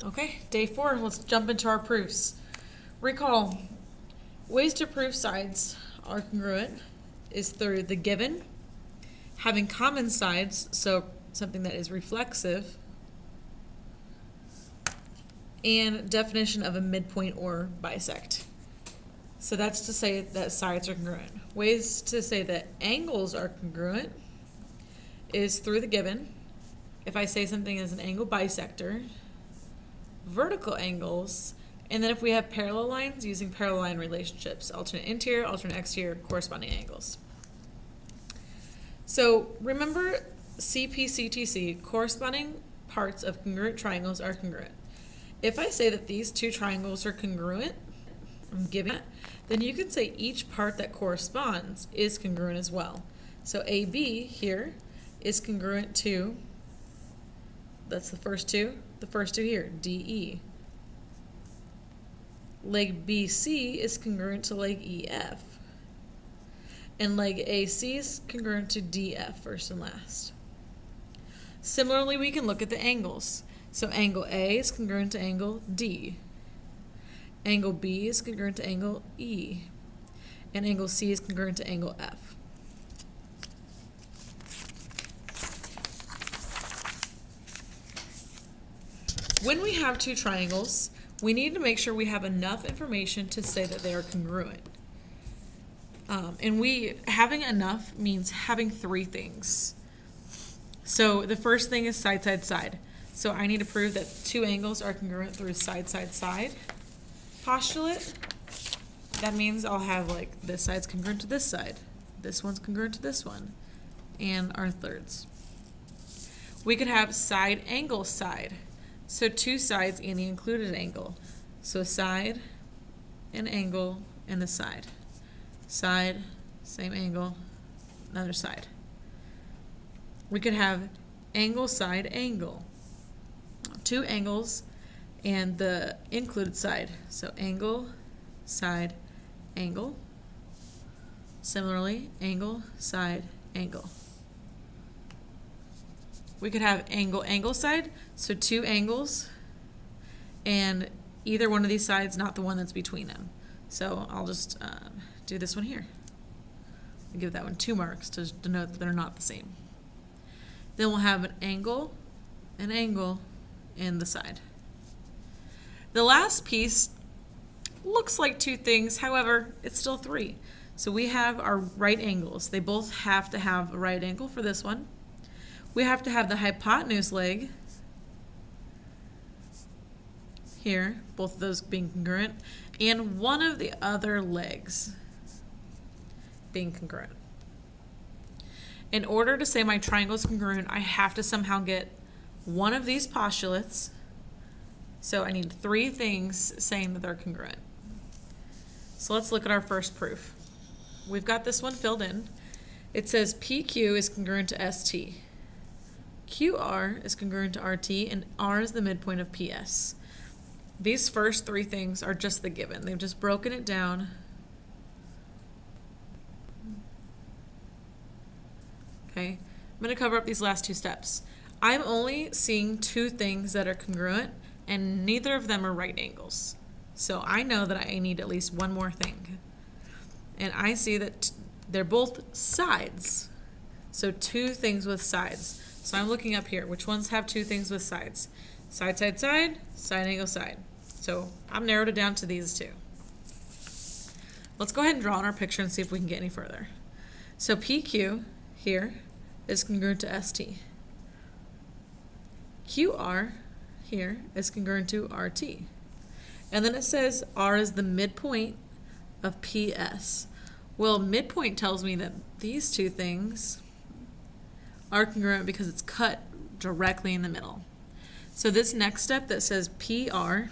Okay, day 4, let's jump into our proofs. Recall, ways to prove sides are congruent is through the given, having common sides, so something that is reflexive, and definition of a midpoint or bisect. So that's to say that sides are congruent. Ways to say that angles are congruent is through the given. If I say something is an angle bisector, vertical angles, and then if we have parallel lines, using parallel line relationships, alternate interior, alternate exterior, corresponding angles. So remember Cpctc, corresponding parts of congruent triangles are congruent. If I say that these two triangles are congruent, I'm giving it, then you can say each part that corresponds is congruent as well. So AB here is congruent to, that's the first two here, DE. Leg BC is congruent to leg EF. And leg AC is congruent to DF, first and last. Similarly, we can look at the angles. So angle A is congruent to angle D. Angle B is congruent to angle E. And angle C is congruent to angle F. When we have two triangles, we need to make sure we have enough information to say that they are congruent. Having enough means having three things. So the first thing is side, side, side. So I need to prove that two angles are congruent through side, side, side postulate. That means I'll have like this side's congruent to this side, this one's congruent to this one, and our thirds. We could have side, angle, side. So two sides and the included angle. So side, an angle, and the side. Side, same angle, another side. We could have angle, side, angle. Two angles and the included side. So angle, side, angle. Similarly, angle, side, angle. We could have angle, angle, side, so two angles, and either one of these sides, not the one that's between them. So I'll just do this one here. I'll give that one 2 marks to denote that they're not the same. Then we'll have an angle, and the side. The last piece looks like two things, however, it's still three. So we have our right angles. They both have to have a right angle for this one. We have to have the hypotenuse leg here, both of those being congruent, and one of the other legs being congruent. In order to say my triangle is congruent, I have to somehow get one of these postulates. So I need 3 things saying that they're congruent. So let's look at our first proof. We've got this one filled in. It says PQ is congruent to ST. QR is congruent to RT, and R is the midpoint of PS. These first 3 things are just the given. They've just broken it down. Okay, I'm going to cover up these last 2 steps. I'm only seeing 2 things that are congruent, and neither of them are right angles. So I know that I need at least one more thing. And I see that they're both sides. So 2 things with sides. So I'm looking up here. Which ones have 2 things with sides? Side, side, side, side, angle, side. So I've narrowed it down to these 2. Let's go ahead and draw on our picture and see if we can get any further. So PQ here is congruent to ST. QR here is congruent to RT. And then it says R is the midpoint of PS. Well, midpoint tells me that these 2 things are congruent because it's cut directly in the middle. So this next step that says PR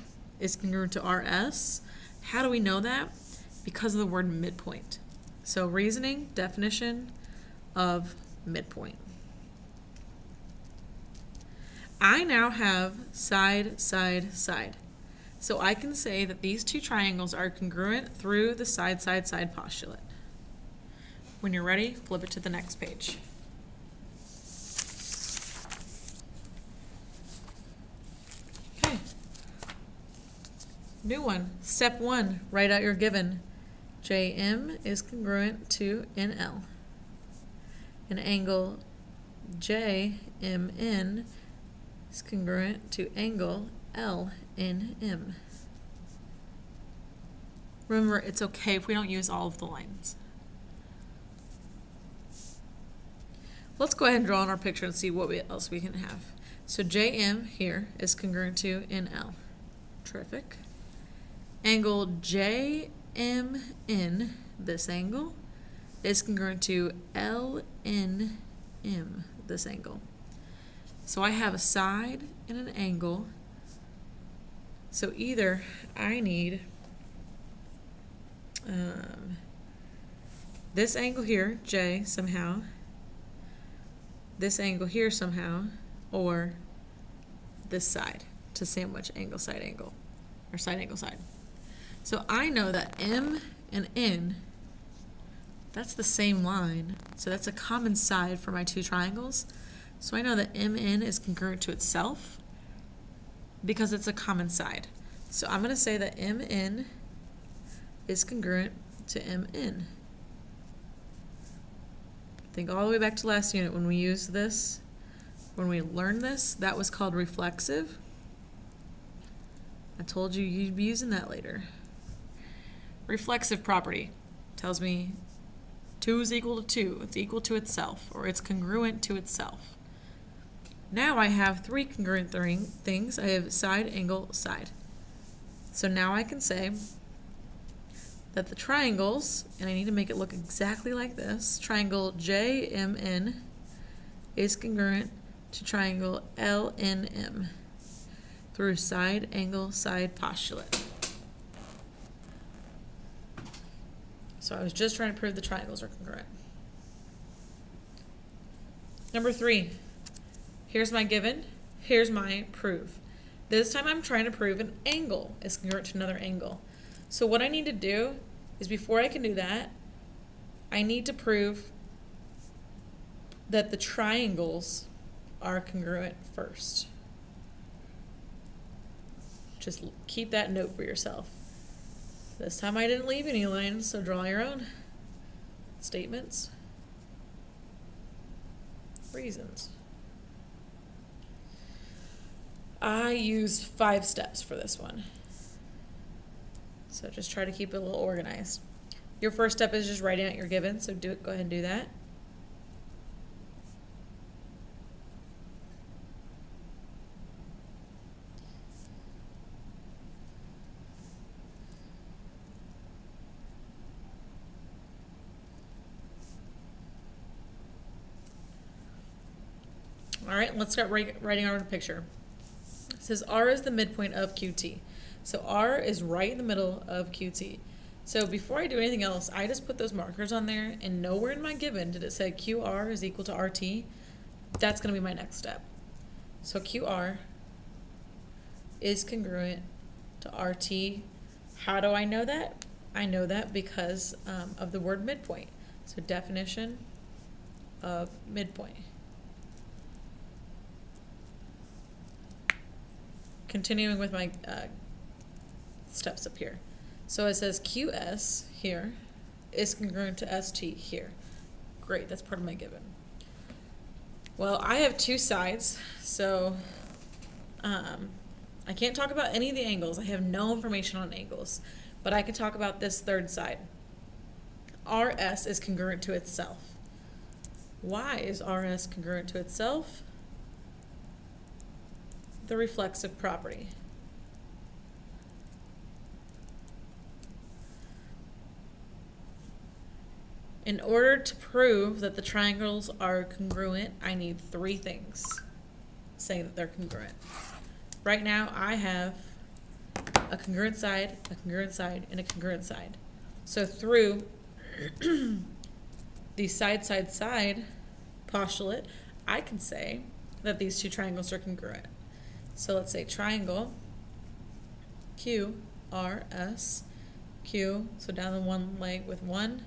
is congruent to RS, how do we know that? Because of the word midpoint. So reasoning, definition of midpoint. I now have side, side, side. So I can say that these 2 triangles are congruent through the side, side, side postulate. When you're ready, flip it to the next page. Okay, New one. Step 1, write out your given. JM is congruent to NL. An angle JMN is congruent to angle LNM. Remember, it's okay if we don't use all of the lines. Let's go ahead and draw on our picture and see what else we can have. So JM here is congruent to NL. Terrific. Angle JMN, this angle, is congruent to LNM, this angle. So I have a side and an angle. So either I need this angle here, J, somehow, this angle here somehow, or this side to sandwich angle, side angle, or side angle, side. So I know that M and N, that's the same line, so that's a common side for my two triangles. So I know that MN is congruent to itself because it's a common side. So I'm going to say that MN is congruent to MN. Think all the way back to last unit when we used this, when we learned this, that was called reflexive. I told you you'd be using that later. Reflexive property tells me 2 is equal to 2. It's equal to itself, or it's congruent to itself. Now I have 3 congruent things. I have side, angle, side. So now I can say that the triangles, and I need to make it look exactly like this, triangle JMN is congruent to triangle LNM through side, angle, side postulate. So I was just trying to prove the triangles are congruent. Number 3, here's my given, here's my prove. This time I'm trying to prove an angle is congruent to another angle. So what I need to do is, before I can do that, I need to prove that the triangles are congruent first. Just keep that note for yourself. This time I didn't leave any lines, so draw your own statements, reasons. I used 5 steps for this one. So just try to keep it a little organized. Your first step is just writing out your given, so go ahead and do that. All right, let's start writing our picture. It says R is the midpoint of QT. So R is right in the middle of QT. So before I do anything else, I just put those markers on there, and nowhere in my given did it say QR is equal to RT. That's going to be my next step. So QR is congruent to RT. How do I know that? I know that because of the word midpoint. So definition of midpoint. Continuing with my steps up here. So it says QS here is congruent to ST here. Great, that's part of my given. Well, I have 2 sides, so I can't talk about any of the angles. I have no information on angles, but I can talk about this third side. RS is congruent to itself. Why is RS congruent to itself? The reflexive property. In order to prove that the triangles are congruent, I need 3 things saying that they're congruent. Right now, I have a congruent side, and a congruent side. So through the side, side, side postulate, I can say that these 2 triangles are congruent. So let's say triangle Q, R, S, Q, so down the one leg with 1,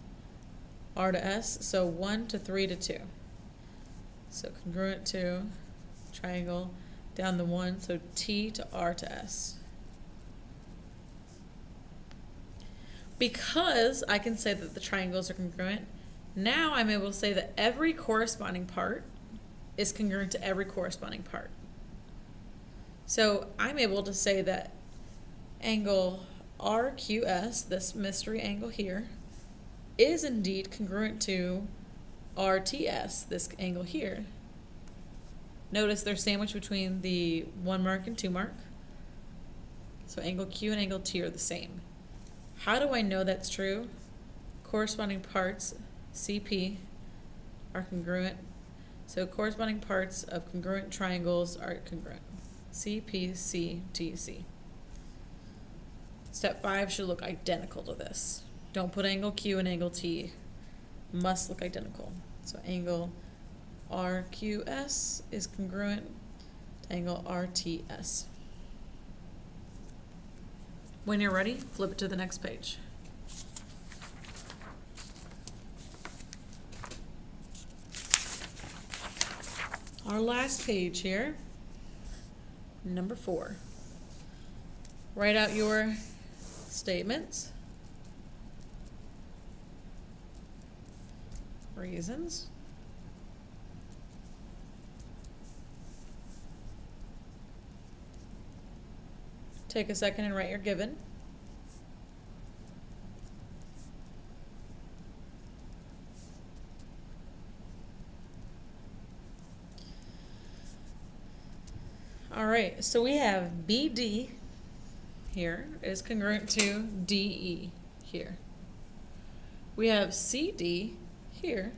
R to S, so 1 to 3 to 2. So congruent to triangle down the 1, so T to R to S. Because I can say that the triangles are congruent, now I'm able to say that every corresponding part is congruent to every corresponding part. So I'm able to say that angle RQS, this mystery angle here, is indeed congruent to RTS, this angle here. Notice they're sandwiched between the 1 mark and 2 mark. So angle Q and angle T are the same. How do I know that's true? Corresponding parts, CP, are congruent. So corresponding parts of congruent triangles are congruent. Cpctc. Step 5 should look identical to this. Don't put angle Q and angle T. Must look identical. So angle RQS is congruent to angle RTS. When you're ready, flip it to the next page. Our last page here, number 4. Write out your statements, reasons, take a second and write your given. All right, so we have BD here is congruent to DE here. We have CD here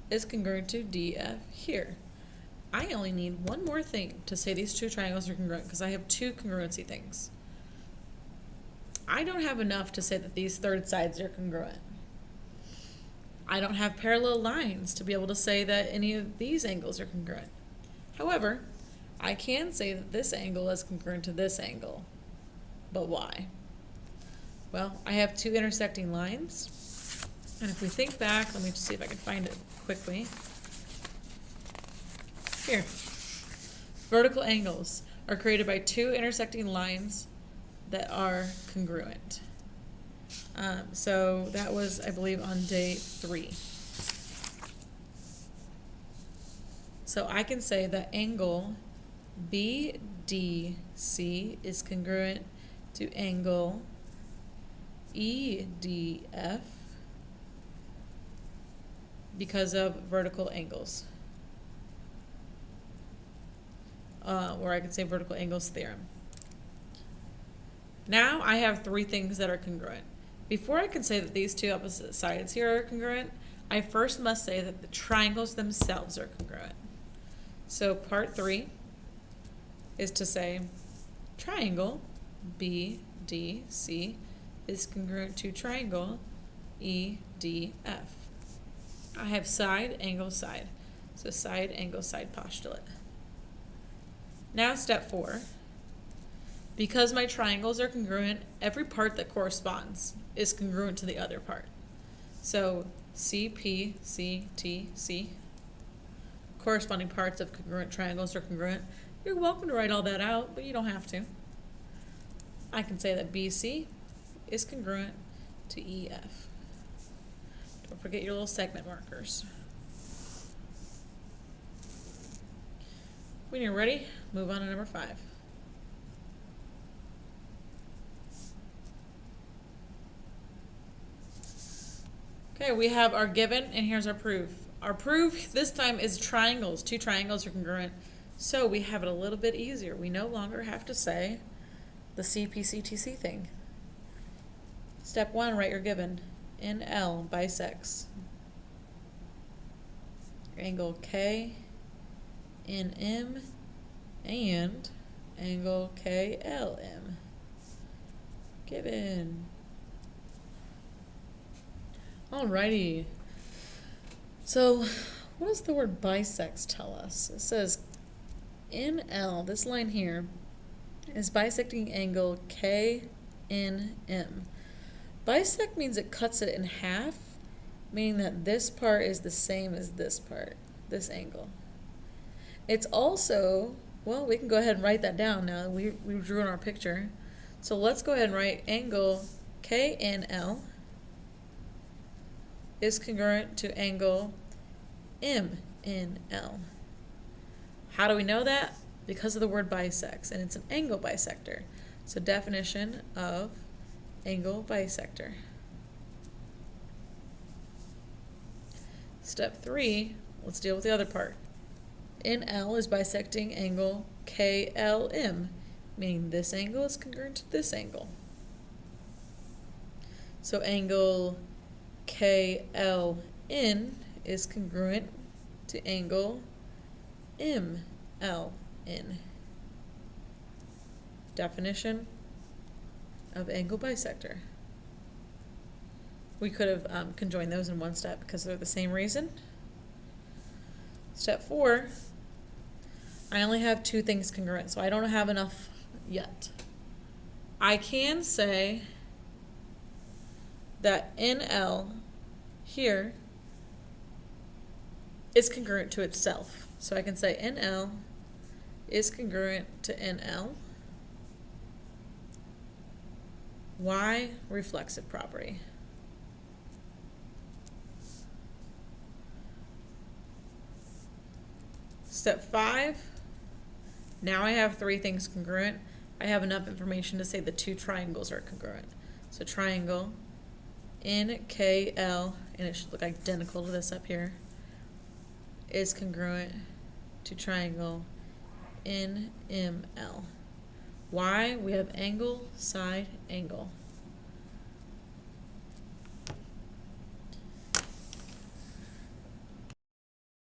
is congruent to DF here. I only need one more thing to say these two triangles are congruent because I have two congruency things. I don't have enough to say that these third sides are congruent. I don't have parallel lines to be able to say that any of these angles are congruent. However, I can say that this angle is congruent to this angle. But why? Well, I have two intersecting lines. And if we think back, let me just see if I can find it quickly. Here. Vertical angles are created by two intersecting lines that are congruent. So that was, I believe, on day 3. So I can say that angle BDC is congruent to angle EDF because of vertical angles. Or I could say vertical angles theorem. Now I have 3 things that are congruent. Before I can say that these two opposite sides here are congruent, I first must say that the triangles themselves are congruent. So part 3 is to say triangle BDC is congruent to triangle EDF. I have side, angle, side. So side, angle, side postulate. Now step 4. Because my triangles are congruent, every part that corresponds is congruent to the other part. So Cpctc, corresponding parts of congruent triangles are congruent. You're welcome to write all that out, but you don't have to. I can say that BC is congruent to EF. Don't forget your little segment markers. When you're ready, move on to number 5. Okay, we have our given, and here's our proof. Our proof this time is triangles. 2 triangles are congruent. So we have it a little bit easier. We no longer have to say the Cpctc thing. Step 1, write your given. NL bisects angle KNM and angle KLM. Given. Alrighty. So what does the word bisects tell us? It says NL, this line here, is bisecting angle KNM. Bisect means it cuts it in half, meaning that this part is the same as this part, this angle. It's also, well, we can go ahead and write that down now. We drew in our picture. So let's go ahead and write angle KNL is congruent to angle MNL. How do we know that? Because of the word bisects, and it's an angle bisector. So definition of angle bisector. Step 3, let's deal with the other part. NL is bisecting angle KLM, meaning this angle is congruent to this angle. So angle KLN is congruent to angle MLN. Definition of angle bisector. We could have conjoined those in one step because they're the same reason. Step 4, I only have two things congruent, so I don't have enough yet. I can say that NL here is congruent to itself. So I can say NL is congruent to NL. Why? Reflexive property. Step 5, now I have three things congruent. I have enough information to say the two triangles are congruent. So triangle NKL, and it should look identical to this up here, is congruent to triangle NML. Why? We have angle, side, angle.